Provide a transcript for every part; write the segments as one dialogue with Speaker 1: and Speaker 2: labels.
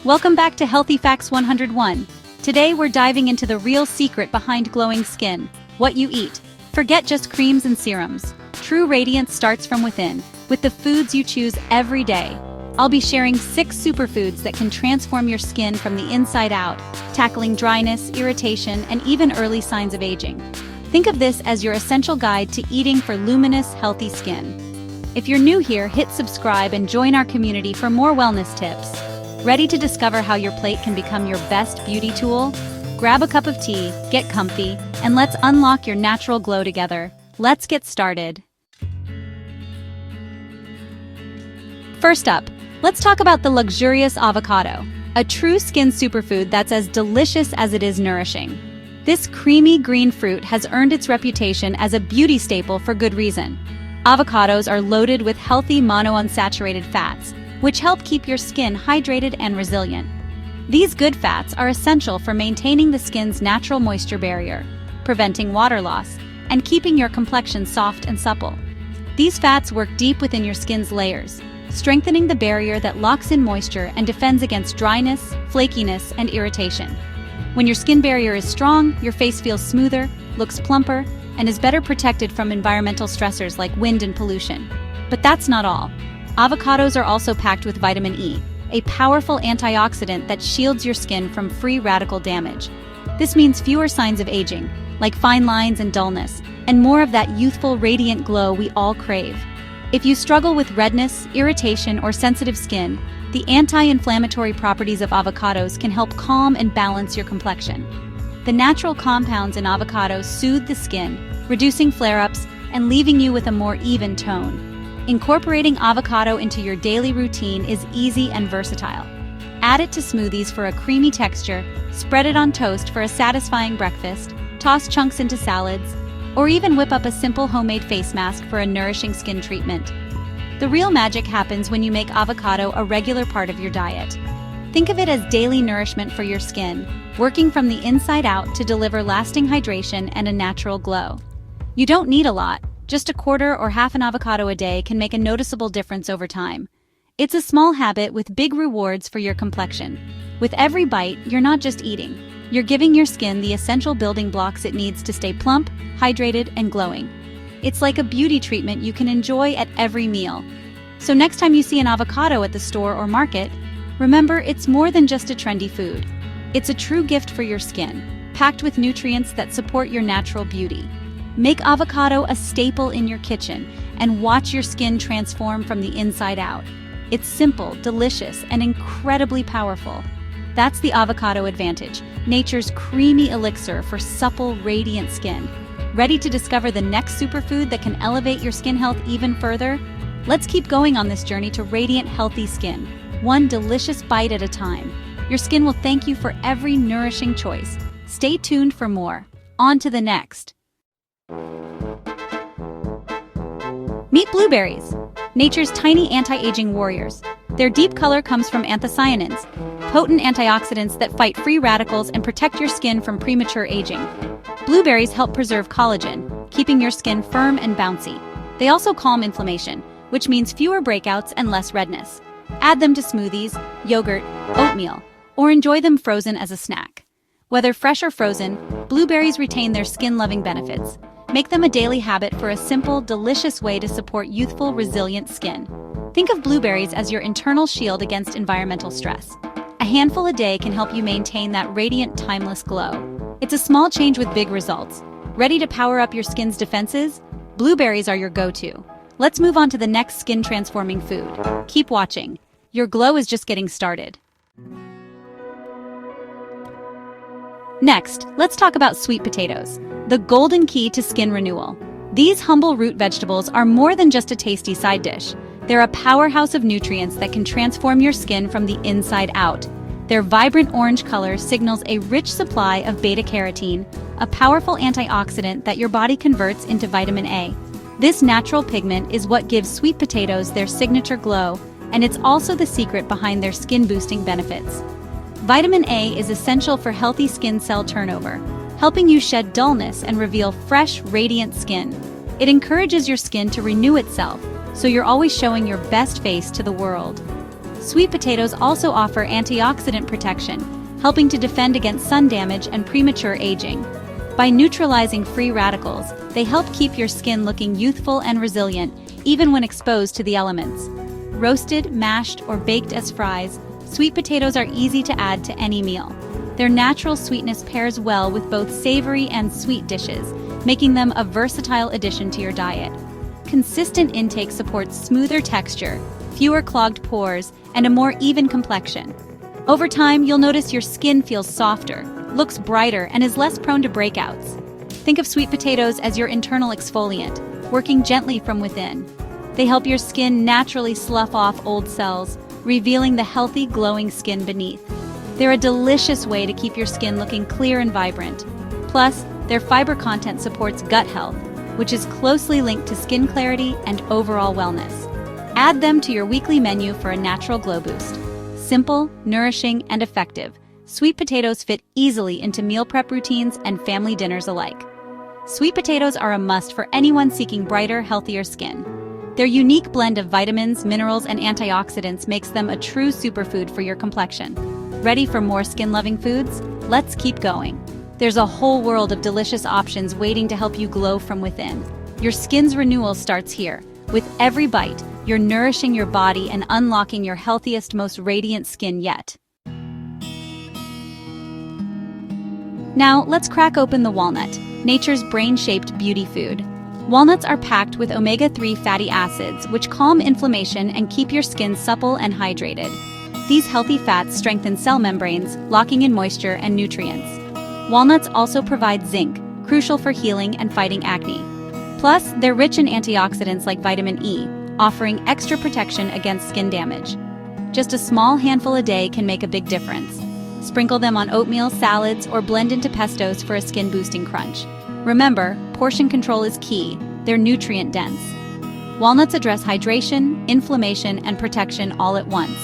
Speaker 1: Welcome back to Healthy Facts 101. Today we're diving into the real secret behind glowing skin, what you eat. Forget just creams and serums. True radiance starts from within, with the foods you choose every day. I'll be sharing 6 superfoods that can transform your skin from the inside out, tackling dryness, irritation, and even early signs of aging. Think of this as your essential guide to eating for luminous, healthy skin. If you're new here, hit subscribe and join our community for more wellness tips. Ready to discover how your plate can become your best beauty tool? Grab a cup of tea, get comfy, and let's unlock your natural glow together. Let's get started. First up, let's talk about the luxurious avocado, a true skin superfood that's as delicious as it is nourishing. This creamy green fruit has earned its reputation as a beauty staple for good reason. Avocados are loaded with healthy monounsaturated fats, which help keep your skin hydrated and resilient. These good fats are essential for maintaining the skin's natural moisture barrier, preventing water loss, and keeping your complexion soft and supple. These fats work deep within your skin's layers, strengthening the barrier that locks in moisture and defends against dryness, flakiness, and irritation. When your skin barrier is strong, your face feels smoother, looks plumper, and is better protected from environmental stressors like wind and pollution. But that's not all. Avocados are also packed with vitamin E, a powerful antioxidant that shields your skin from free radical damage. This means fewer signs of aging, like fine lines and dullness, and more of that youthful, radiant glow we all crave. If you struggle with redness, irritation, or sensitive skin, the anti-inflammatory properties of avocados can help calm and balance your complexion. The natural compounds in avocados soothe the skin, reducing flare-ups and leaving you with a more even tone. Incorporating avocado into your daily routine is easy and versatile. Add it to smoothies for a creamy texture, spread it on toast for a satisfying breakfast, toss chunks into salads, or even whip up a simple homemade face mask for a nourishing skin treatment. The real magic happens when you make avocado a regular part of your diet. Think of it as daily nourishment for your skin, working from the inside out to deliver lasting hydration and a natural glow. You don't need a lot. Just a quarter or half an avocado a day can make a noticeable difference over time. It's a small habit with big rewards for your complexion. With every bite, you're not just eating. You're giving your skin the essential building blocks it needs to stay plump, hydrated, and glowing. It's like a beauty treatment you can enjoy at every meal. So next time you see an avocado at the store or market, remember it's more than just a trendy food. It's a true gift for your skin, packed with nutrients that support your natural beauty. Make avocado a staple in your kitchen and watch your skin transform from the inside out. It's simple, delicious, and incredibly powerful. That's the avocado advantage, nature's creamy elixir for supple, radiant skin. Ready to discover the next superfood that can elevate your skin health even further? Let's keep going on this journey to radiant, healthy skin, one delicious bite at a time. Your skin will thank you for every nourishing choice. Stay tuned for more. On to the next. Meet blueberries, nature's tiny anti-aging warriors. Their deep color comes from anthocyanins, potent antioxidants that fight free radicals and protect your skin from premature aging. Blueberries help preserve collagen, keeping your skin firm and bouncy. They also calm inflammation, which means fewer breakouts and less redness. Add them to smoothies, yogurt, oatmeal, or enjoy them frozen as a snack. Whether fresh or frozen, blueberries retain their skin-loving benefits. Make them a daily habit for a simple, delicious way to support youthful, resilient skin. Think of blueberries as your internal shield against environmental stress. A handful a day can help you maintain that radiant, timeless glow. It's a small change with big results. Ready to power up your skin's defenses? Blueberries are your go-to. Let's move on to the next skin-transforming food. Keep watching. Your glow is just getting started. Next, let's talk about sweet potatoes, the golden key to skin renewal. These humble root vegetables are more than just a tasty side dish. They're a powerhouse of nutrients that can transform your skin from the inside out. Their vibrant orange color signals a rich supply of beta-carotene, a powerful antioxidant that your body converts into vitamin A. This natural pigment is what gives sweet potatoes their signature glow, and it's also the secret behind their skin-boosting benefits. Vitamin A is essential for healthy skin cell turnover, helping you shed dullness and reveal fresh, radiant skin. It encourages your skin to renew itself, so you're always showing your best face to the world. Sweet potatoes also offer antioxidant protection, helping to defend against sun damage and premature aging. By neutralizing free radicals, they help keep your skin looking youthful and resilient, even when exposed to the elements. Roasted, mashed, or baked as fries, sweet potatoes are easy to add to any meal. Their natural sweetness pairs well with both savory and sweet dishes, making them a versatile addition to your diet. Consistent intake supports smoother texture, fewer clogged pores, and a more even complexion. Over time, you'll notice your skin feels softer, looks brighter, and is less prone to breakouts. Think of sweet potatoes as your internal exfoliant, working gently from within. They help your skin naturally slough off old cells, revealing the healthy, glowing skin beneath. They're a delicious way to keep your skin looking clear and vibrant. Plus, their fiber content supports gut health, which is closely linked to skin clarity and overall wellness. Add them to your weekly menu for a natural glow boost. Simple, nourishing, and effective, sweet potatoes fit easily into meal prep routines and family dinners alike. Sweet potatoes are a must for anyone seeking brighter, healthier skin. Their unique blend of vitamins, minerals, and antioxidants makes them a true superfood for your complexion. Ready for more skin-loving foods? Let's keep going. There's a whole world of delicious options waiting to help you glow from within. Your skin's renewal starts here. With every bite, you're nourishing your body and unlocking your healthiest, most radiant skin yet. Now, let's crack open the walnut, nature's brain-shaped beauty food. Walnuts are packed with omega-3 fatty acids, which calm inflammation and keep your skin supple and hydrated. These healthy fats strengthen cell membranes, locking in moisture and nutrients. Walnuts also provide zinc, crucial for healing and fighting acne. Plus, they're rich in antioxidants like vitamin E, offering extra protection against skin damage. Just a small handful a day can make a big difference. Sprinkle them on oatmeal, salads, or blend into pestos for a skin-boosting crunch. Remember, portion control is key. They're nutrient-dense. Walnuts address hydration, inflammation, and protection all at once.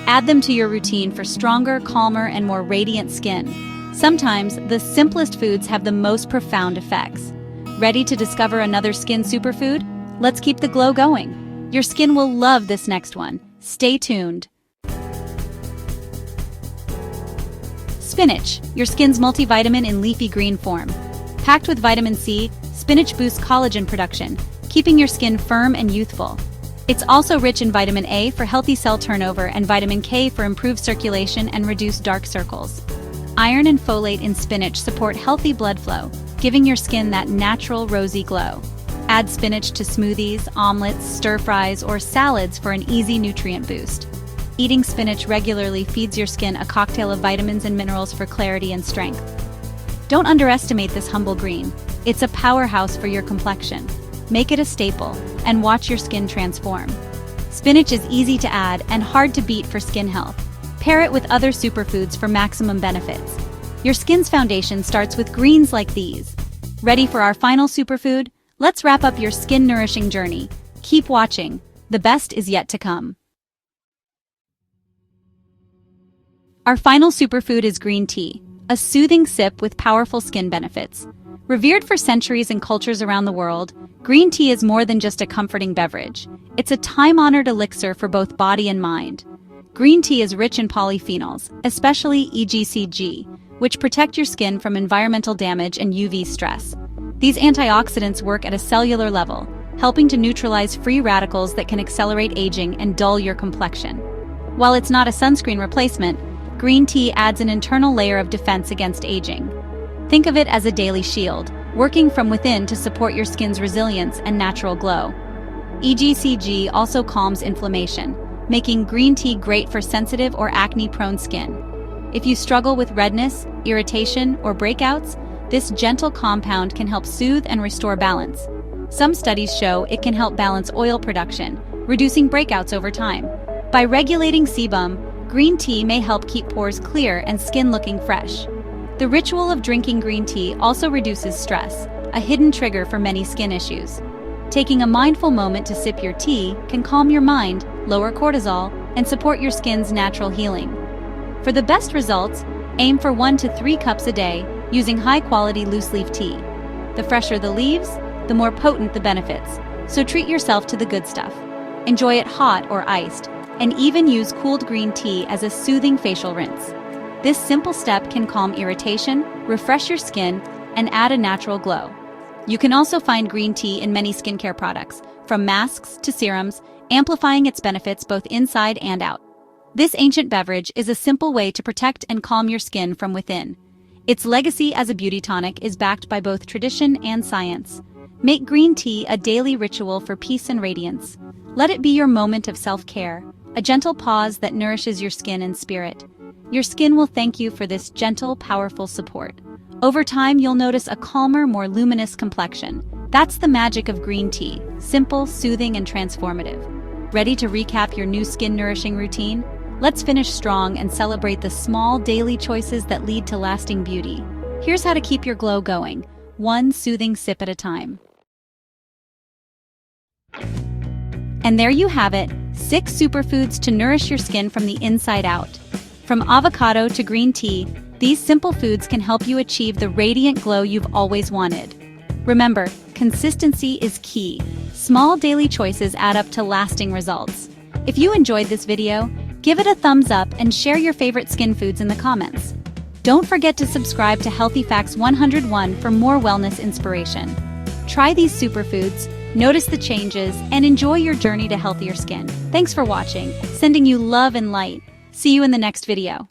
Speaker 1: Add them to your routine for stronger, calmer, and more radiant skin. Sometimes, the simplest foods have the most profound effects. Ready to discover another skin superfood? Let's keep the glow going. Your skin will love this next one. Stay tuned. Spinach, your skin's multivitamin in leafy green form. Packed with vitamin C, spinach boosts collagen production, keeping your skin firm and youthful. It's also rich in vitamin A for healthy cell turnover and vitamin K for improved circulation and reduced dark circles. Iron and folate in spinach support healthy blood flow, giving your skin that natural rosy glow. Add spinach to smoothies, omelets, stir-fries, or salads for an easy nutrient boost. Eating spinach regularly feeds your skin a cocktail of vitamins and minerals for clarity and strength. Don't underestimate this humble green. It's a powerhouse for your complexion. Make it a staple and watch your skin transform. Spinach is easy to add and hard to beat for skin health. Pair it with other superfoods for maximum benefits. Your skin's foundation starts with greens like these. Ready for our final superfood? Let's wrap up your skin-nourishing journey. Keep watching. The best is yet to come. Our final superfood is green tea, a soothing sip with powerful skin benefits. Revered for centuries in cultures around the world, green tea is more than just a comforting beverage. It's a time-honored elixir for both body and mind. Green tea is rich in polyphenols, especially EGCG, which protect your skin from environmental damage and UV stress. These antioxidants work at a cellular level, helping to neutralize free radicals that can accelerate aging and dull your complexion. While it's not a sunscreen replacement, green tea adds an internal layer of defense against aging. Think of it as a daily shield, working from within to support your skin's resilience and natural glow. EGCG also calms inflammation, making green tea great for sensitive or acne-prone skin. If you struggle with redness, irritation, or breakouts, this gentle compound can help soothe and restore balance. Some studies show it can help balance oil production, reducing breakouts over time. By regulating sebum, green tea may help keep pores clear and skin looking fresh. The ritual of drinking green tea also reduces stress, a hidden trigger for many skin issues. Taking a mindful moment to sip your tea can calm your mind, lower cortisol, and support your skin's natural healing. For the best results, aim for 1 to 3 cups a day using high-quality loose-leaf tea. The fresher the leaves, the more potent the benefits, so treat yourself to the good stuff. Enjoy it hot or iced. and even use cooled green tea as a soothing facial rinse. This simple step can calm irritation, refresh your skin, and add a natural glow. You can also find green tea in many skincare products, from masks to serums, amplifying its benefits both inside and out. This ancient beverage is a simple way to protect and calm your skin from within. Its legacy as a beauty tonic is backed by both tradition and science. Make green tea a daily ritual for peace and radiance. Let it be your moment of self-care, a gentle pause that nourishes your skin and spirit. Your skin will thank you for this gentle, powerful support. Over time, you'll notice a calmer, more luminous complexion. That's the magic of green tea, simple, soothing, and transformative. Ready to recap your new skin-nourishing routine? Let's finish strong and celebrate the small daily choices that lead to lasting beauty. Here's how to keep your glow going, one soothing sip at a time. And there you have it, 6 superfoods to nourish your skin from the inside out. From avocado to green tea, these simple foods can help you achieve the radiant glow you've always wanted. Remember, consistency is key. Small daily choices add up to lasting results. If you enjoyed this video, give it a thumbs up and share your favorite skin foods in the comments. Don't forget to subscribe to Healthy Facts 101 for more wellness inspiration. Try these superfoods, notice the changes, and enjoy your journey to healthier skin. Thanks for watching, sending you love and light. See you in the next video.